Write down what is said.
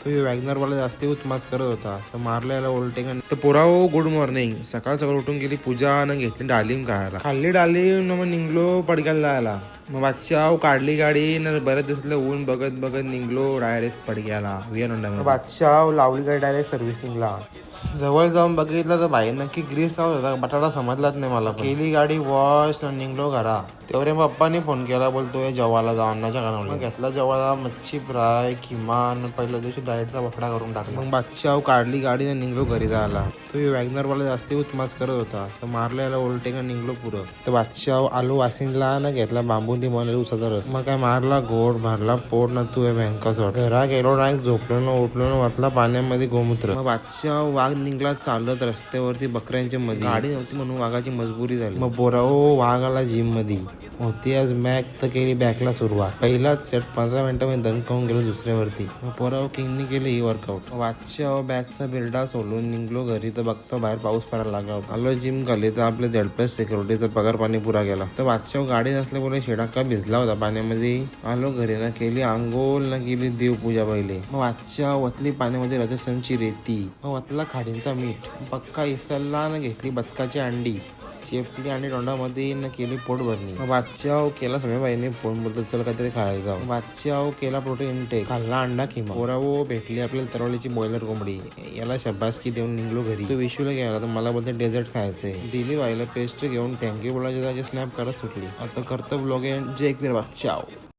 तो वॅगनर वाला जास्ती उत्मास करत होता तर मारला याला ओल्टेंग. तर पोराओ गुड मॉर्निंग. सकाळ सकाळ उठून गेली पूजा न घेतली डालिम खायला. खाल्ली डालिम न मग निघलो पडक्याला जायला. मग बादशाह काढली गाडी न बऱ्याच दिवसातलं ऊन बघत बघत निघलो डायरेक्ट पडक्याला वियनोंडा. बादशाह लावली गाडी डायरेक्ट सर्व्हिसिंगला. जवळ जाऊन बघितलं तर बाई नक्की ग्रीस लावत होता. बटाटा समजलाच नाही मला. केली गाडी वॉश निघलो घरा. तेवढे पप्पानी फोन केला बोलतोय जेवायला जा अन्नाच्या कानावर. मग घेतला जेवायला मच्छी फ्राय किमान पहिल्या दिवशी डाएटचा बफडा करून टाकला. मग बादशाह काढली गाडी आणि निघलो घरी जायला. तो वॅगनर वाला जास्ती उत्मास करत होता तर मारला याला ओल्टेंग निघलो पुरं. तर बादशाह आलो वासिंगला ना घेतला बांबून बनवलेला उसाचा रस. मग काय मारला गोड भरला पोट ना तू बँका सोड. घरा गेलो डायरेक्ट झोपलो न उठलो न वाटला पाण्यामध्ये गोमूत्र. मग बादशाह वाघ निघला चालत रस्त्यावरती बकऱ्यांच्या मध्ये. गाडी नव्हती म्हणून वाघाची मजबुरी झाली. मग बोराओ वाघ आला जिम मध्ये होती आज बॅक तर केली बॅकला सुरुवात. पहिलाच सेट 15 मिनिटांमध्ये दंग खाऊन गेलो दुसऱ्यावरती. मग पोराओ किंगनी केली ही वर्कआउट. बादशाह बॅकचा बिल्डा सोडून निघलो घरी तर बघतो बाहेर पाऊस पडायला लागला होता. आलो जिम खाली तर आपल्या झेड+ सिक्युरिटीचा पगार पाणी पुरा गेला. तर बादशाह गाडी नसल्यामुळे शेडाका भिजला होता पाण्यामध्ये. आलो घरी ना केली आंघोळ ना केली देवपूजा पहिले. मग बादशाह वतली पाण्यामध्ये राजस्थानची रेती. मग वतला खाडींचा मीठ. पक्का इसरला ना घेतली बदकाची अंडी चेपली आणि तोंडामध्ये न केली पोट भरणी. बादशाह केला सगळ्या बाईने फोन बोलतो चल काहीतरी खायला जाऊ. बादशाह केला प्रोटीन इंटेक. खाल्ला अंडा किमा. पोराओ भेटली आपल्याला तरवलीची बॉयलर कोंबडी. याला शब्बासकी देऊन निघलो घरी. तो विशूला गेला तर मला बोलते डेझर्ट खायचंय. दिली बाईला पेस्ट घेऊन थँक्यू बोलायच्या जागी स्नॅप करत सुटली. आता करतो ब्लॉग एंड. जय बादशाह.